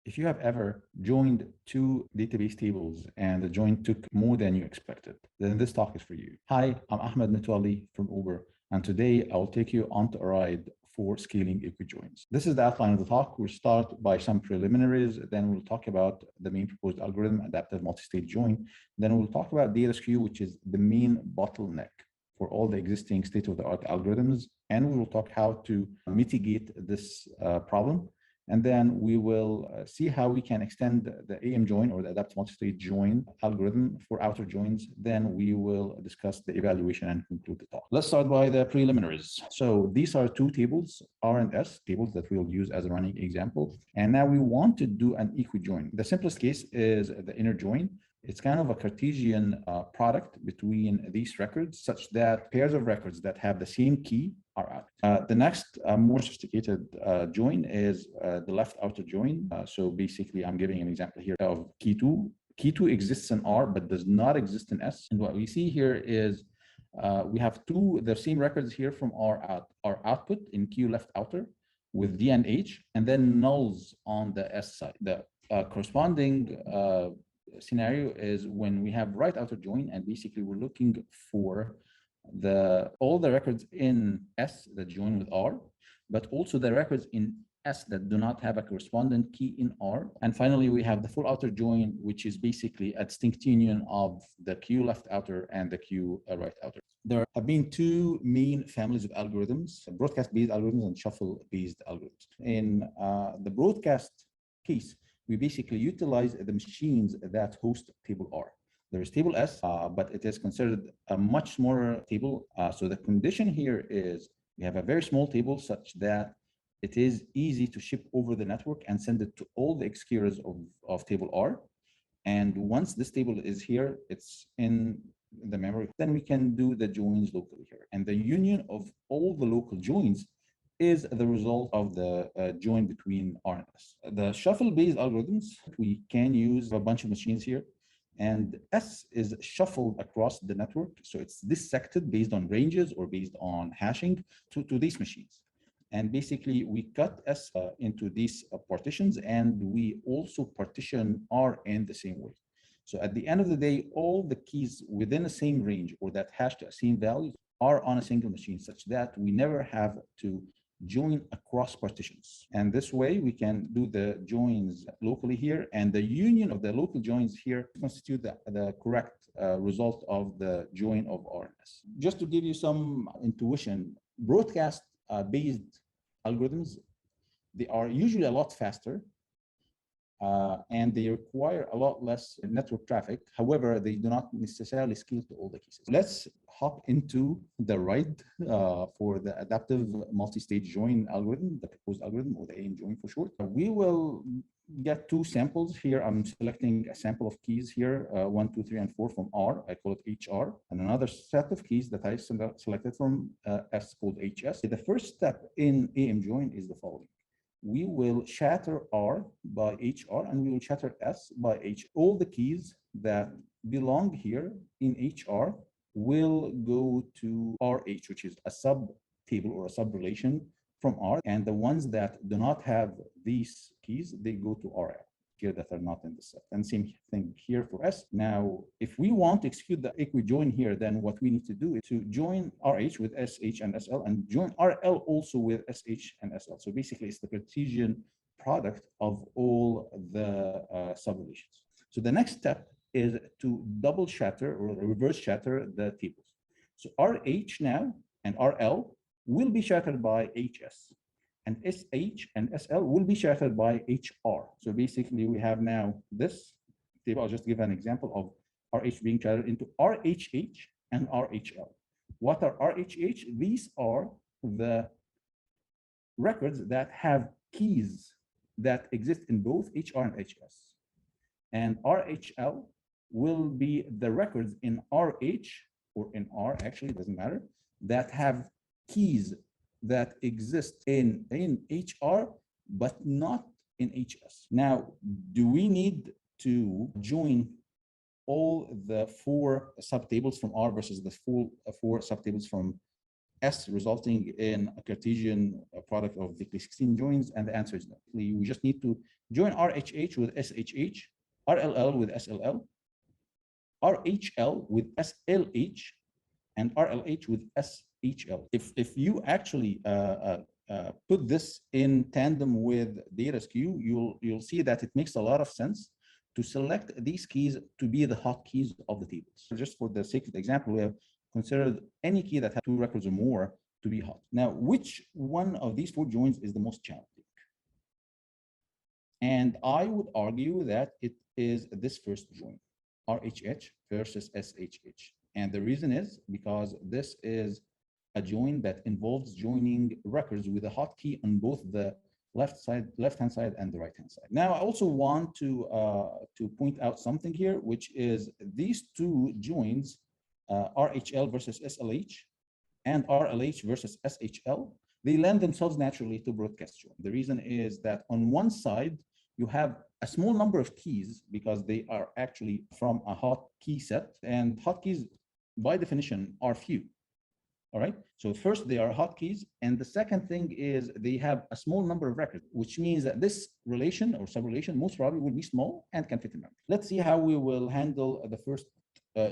If you have ever joined two database tables and the join took more than you expected, then this talk is for you. Hi, I'm Ahmed Metwally from Uber, and today I'll take you on a ride for scaling Equi-Joins. This is the outline of the talk. We'll start by some preliminaries, then we'll talk about the main proposed algorithm, adaptive multi-state join. Then we'll talk about data skew, which is the main bottleneck for all the existing state-of-the-art algorithms. And we will talk how to mitigate this problem. And then we will see how we can extend the AM join or the adaptive multi-state join algorithm for outer joins. Then we will discuss the evaluation and conclude the talk. Let's start by the preliminaries. So these are two tables, R and S, tables that we'll use as a running example. And now we want to do an equi-join. The simplest case is the inner join. It's kind of a Cartesian product between these records such that pairs of records that have the same key are out. The next more sophisticated join is the left outer join. So basically, I'm giving an example here of key 2. Key 2 exists in R, but does not exist in S. And what we see here is we have the same records here from our output in Q left outer with D and H, and then nulls on the S side. The corresponding scenario is when we have right outer join, and basically we're looking for all the records in S that join with R, but also the records in S that do not have a corresponding key in R. And finally, we have the full outer join, which is basically a distinct union of the Q left outer and the Q right outer. There have been two main families of algorithms, broadcast-based algorithms and shuffle-based algorithms. In the broadcast case, we basically utilize the machines that host table R. There is table S, but it is considered a much smaller table. So the condition here is we have a very small table such that it is easy to ship over the network and send it to all the executors of table R. And once this table is here, it's in the memory, then we can do the joins locally here. And the union of all the local joins is the result of the join between R and S. The shuffle-based algorithms, we can use a bunch of machines here, and S is shuffled across the network. So it's dissected based on ranges or based on hashing to these machines. And basically, we cut S into these partitions, and we also partition R in the same way. So at the end of the day, all the keys within the same range or that hash to a same values are on a single machine, such that we never have to join across partitions. And this way we can do the joins locally here, and the union of the local joins here constitute the correct result of the join of R and S. Just to give you some intuition, broadcast based algorithms, they are usually a lot faster and they require a lot less network traffic. However, they do not necessarily scale to all the cases. Let's hop into the ride for the adaptive multi-stage join algorithm, the proposed algorithm, or the AM join for short. We will get two samples here. I'm selecting a sample of keys here, 1, 2, 3, and 4 from R. I call it HR, and another set of keys that I selected from S called HS. The first step in AM join is the following. We will shatter R by HR, and we will shatter S by H. All the keys that belong here in HR will go to RH, which is a sub table or a sub relation from R. And the ones that do not have these keys, they go to RL here that are not in the set. And same thing here for S. Now, if we want to execute the equi-join here, then what we need to do is to join RH with SH and SL and join RL also with SH and SL. So basically, it's the Cartesian product of all the subrelations. So the next step is to double shatter or reverse shatter the tables. So RH now and RL will be shattered by HS. And SH and SL will be shattered by HR. So basically, we have now this table. I'll just give an example of RH being shattered into RHH and RHL. What are RHH? These are the records that have keys that exist in both HR and HS. And RHL will be the records in RH or in R, actually, it doesn't matter, that have keys that exist in HR, but not in HS. Now, do we need to join all the 4 subtables from R versus the full 4 subtables from S resulting in a Cartesian product of the 16 joins? And the answer is no. We just need to join RHH with SHH, RLL with SLL, RHL with SLH, and RLH with SHL. If you actually put this in tandem with data skew, you'll see that it makes a lot of sense to select these keys to be the hot keys of the tables. So just for the sake of the example, we have considered any key that has 2 records or more to be hot. Now, which one of these 4 joins is the most challenging? And I would argue that it is this first join, RHH versus SHH. And the reason is because this is a join that involves joining records with a hotkey on both the left-hand side and the right-hand side. Now, I also want to point out something here, which is these 2 joins, RHL versus SLH and RLH versus SHL, they lend themselves naturally to broadcast join. The reason is that on one side, you have a small number of keys because they are actually from a hot key set, and hotkeys by definition are few. All right, so first they are hotkeys, and the second thing is they have a small number of records, which means that this relation or subrelation most probably will be small and can fit in memory. Let's see how we will handle the first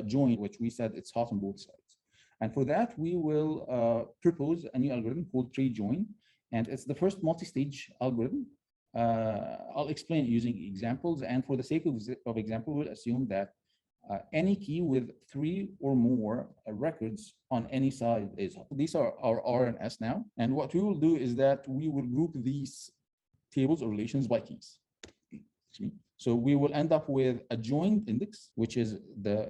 join, which we said it's hot on both sides. And for that, we will propose a new algorithm called tree join, and it's the first multi-stage algorithm. I'll explain using examples, and for the sake of example, we'll assume that any key with 3 or more records on any side is hot. These are our R and S now, and what we will do is that we will group these tables or relations by keys. So we will end up with a joined index, which is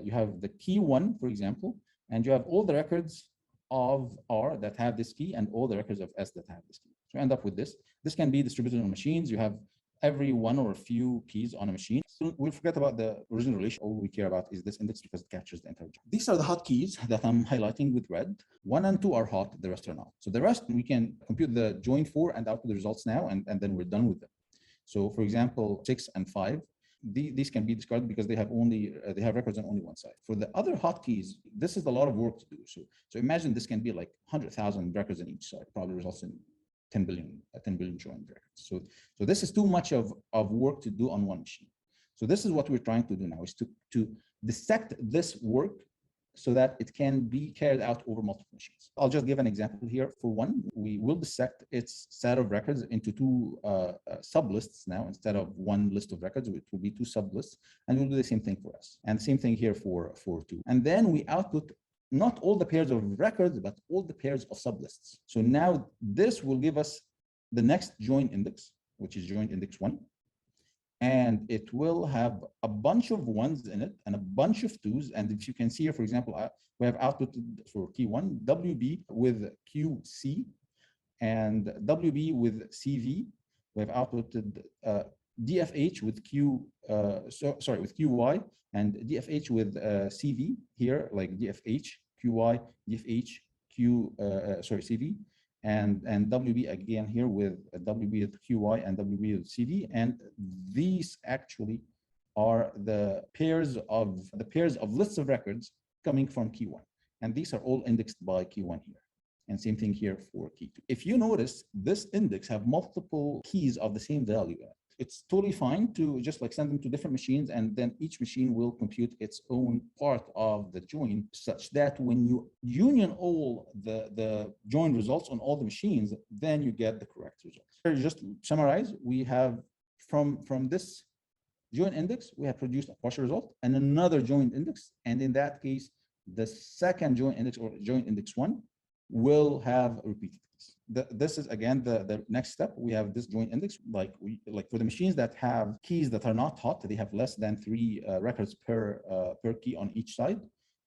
you have the key 1, for example, and you have all the records of R that have this key and all the records of S that have this key. So you end up with this. This can be distributed on machines. You have every one or a few keys on a machine. So we'll forget about the original relation. All we care about is this index because it captures the entire join. These are the hot keys that I'm highlighting with red. 1 and 2 are hot, the rest are not. So the rest, we can compute the join for and output the results now, and then we're done with them. So for example, 6 and 5, these can be discarded because they have records on only one side. For the other hotkeys, this is a lot of work to do. So imagine this can be like 100,000 records on each side, probably results in 10 billion joined records. So this is too much of work to do on one machine. So this is what we're trying to do now, is to dissect this work so that it can be carried out over multiple machines. I'll just give an example here. For one, we will dissect its set of records into 2 sublists now. Instead of one list of records, it will be 2 sublists, and we'll do the same thing for S. And the same thing here for 2. And then we output not all the pairs of records, but all the pairs of sublists. So now this will give us the next join index, which is join index 1. And it will have a bunch of 1s in it and a bunch of 2s. And if you can see here, for example, we have outputted for key 1, WB with QC and WB with CV. We have outputted DFH with with QY and DFH with CV here, like DFH, QY, DFH, CV. And WB again here with WB with QY and WB with CV, and these actually are the pairs of lists of records coming from key 1, and these are all indexed by key 1 here, and same thing here for key 2. If you notice, this index have multiple keys of the same value. It's totally fine to just like send them to different machines, and then each machine will compute its own part of the join, such that when you union all the join results on all the machines, then you get the correct results. So just to summarize, we have from this join index, we have produced a partial result and another join index, and in that case, the second join index or join index 1 will have repeated keys. This is again the next step. We have this join index, like for the machines that have keys that are not hot, they have less than 3 records per key on each side.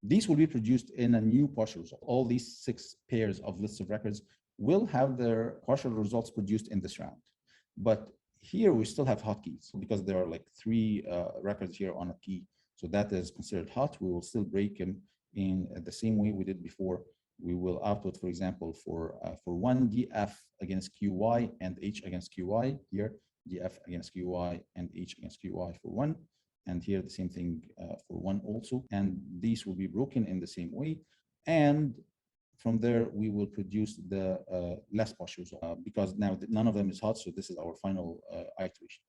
These will be produced in a new partial result. All these 6 pairs of lists of records will have their partial results produced in this round. But here we still have hot keys because there are like 3 records here on a key. So that is considered hot. We will still break them in the same way we did before. We will output, for example, for 1 DF against QY and H against QY here, DF against QY and H against QY for 1, and here the same thing for 1 also, and these will be broken in the same way. And From there, we will produce the less partial result because now none of them is hot. So this is our final iteration.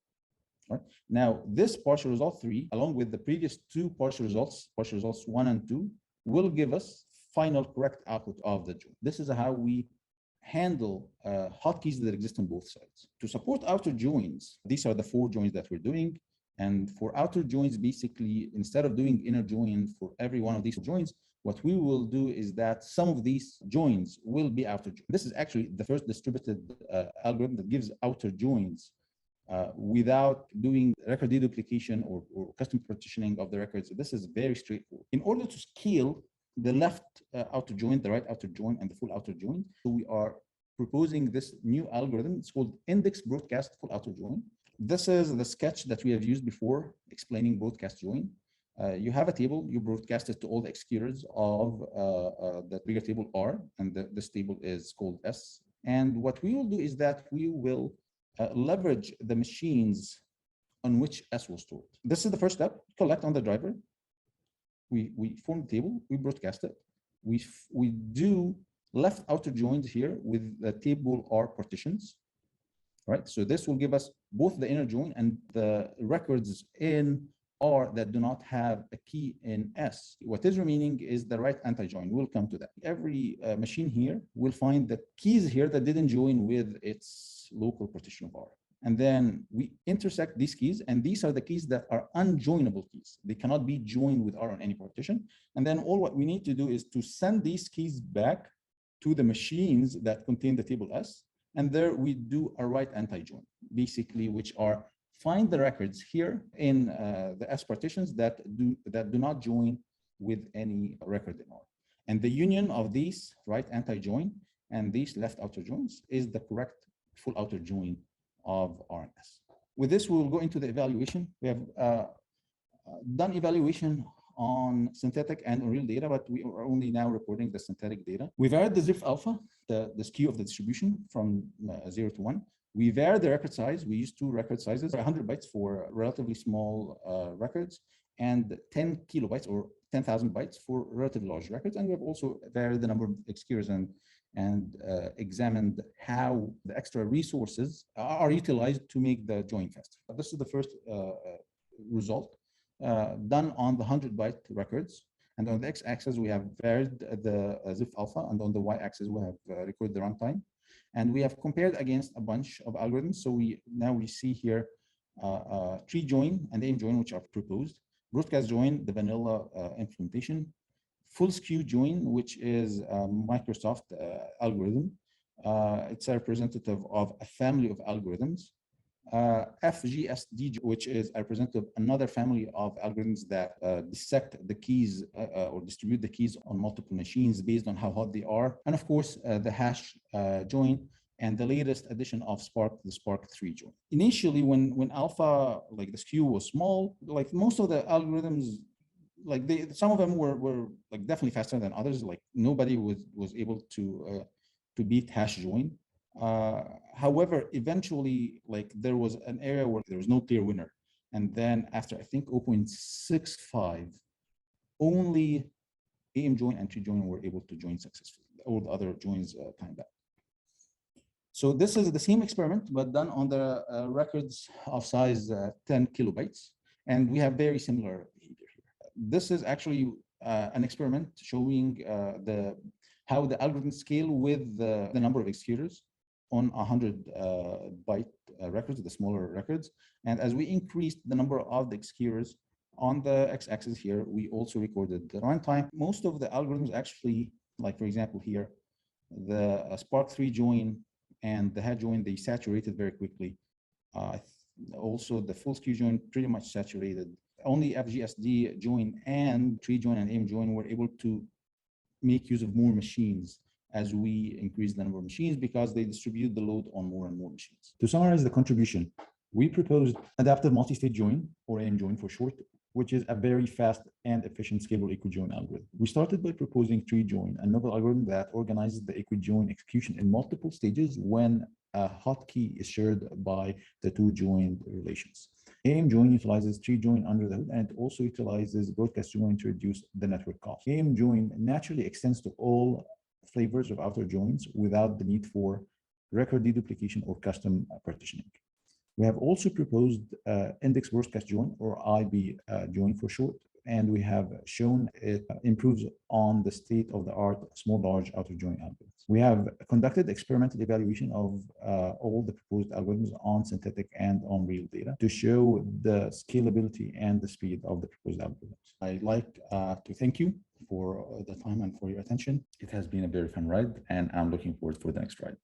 Right. Now, this partial result 3, along with the previous 2 partial results 1 and 2, will give us final correct output of the joint. This is how we handle hotkeys that exist on both sides. To support outer joins, these are the 4 joins that we're doing. And for outer joins, basically, instead of doing inner join for every one of these joins, what we will do is that some of these joins will be outer joins. This is actually the first distributed algorithm that gives outer joins without doing record deduplication or custom partitioning of the records. This is very straightforward. In order to scale the left outer join, the right outer join, and the full outer join, so we are proposing this new algorithm. It's called index broadcast full outer join. This is the sketch that we have used before explaining broadcast join. You have a table, you broadcast it to all the executors of the trigger table R, and this table is called S. And what we will do is that we will leverage the machines on which S was stored. This is the first step. Collect on the driver. We form the table, we broadcast it. We do left outer joins here with the table R partitions. Right. So this will give us both the inner join and the records in R that do not have a key in S. What is remaining is the right anti-join. We'll come to that. Every machine here will find the keys here that didn't join with its local partition of R. And then we intersect these keys, and these are the keys that are unjoinable keys. They cannot be joined with R on any partition. And then all what we need to do is to send these keys back to the machines that contain the table S. And there we do a right anti-join, basically, which are find the records here in the S partitions that do not join with any record in R. And the union of these right anti-join and these left outer joins is the correct full outer join of R and S. With this, we will go into the evaluation. We have done evaluation on synthetic and on real data, but we are only now reporting the synthetic data. We varied the ZIF alpha, the skew of the distribution from 0 to 1. We varied the record size. We used 2 record sizes, 100 bytes for relatively small records, and 10 kilobytes or 10,000 bytes for relatively large records. And we have also varied the number of executors and examined how the extra resources are utilized to make the join faster. This is the first result done on the 100-byte records. And on the x-axis, we have varied the ZIF alpha, and on the y-axis, we have recorded the runtime. And we have compared against a bunch of algorithms. So now we see here tree join and aim join, which are proposed, broadcast join, the vanilla implementation, full skew join, which is a Microsoft algorithm. It's a representative of a family of algorithms. FGSD, which is a representative of another family of algorithms that dissect the keys or distribute the keys on multiple machines based on how hot they are. And of course, the hash join and the latest addition of Spark, the Spark 3 join. Initially, when alpha, like the skew was small, like most of the algorithms, like some of them were like definitely faster than others. Like nobody was able to beat hash join. However, eventually, like there was an area where there was no clear winner. And then after, I think, 0.65, only AM join and tree join were able to join successfully. All the other joins timed out. So this is the same experiment, but done on the records of size 10 kilobytes. And we have very similar behavior here. This is actually an experiment showing how the algorithms scale with the number of executors on 100-byte records, the smaller records. And as we increased the number of the executors on the x-axis here, we also recorded the runtime. Most of the algorithms actually, like for example here, the Spark 3 join and the hash join, they saturated very quickly. Also, the full skew join pretty much saturated. Only FGSD join and tree join and aim join were able to make use of more machines as we increase the number of machines because they distribute the load on more and more machines. To summarize the contribution, we proposed adaptive multi-state join, or aim join for short, which is a very fast and efficient scalable Equi-Join algorithm. We started by proposing tree join, a novel algorithm that organizes the Equi-Join execution in multiple stages when a hotkey is shared by the two joined relations. AM join utilizes tree join under the hood, and it also utilizes broadcast join to reduce the network cost. AM join naturally extends to all flavors of outer joins without the need for record deduplication or custom partitioning. We have also proposed index broadcast join, or IB join for short, and we have shown it improves on the state-of-the-art small large outer join algorithms. We have conducted experimental evaluation of all the proposed algorithms on synthetic and on real data to show the scalability and the speed of the proposed algorithms. I'd like to thank you for the time and for your attention. It has been a very fun ride, and I'm looking forward for the next ride.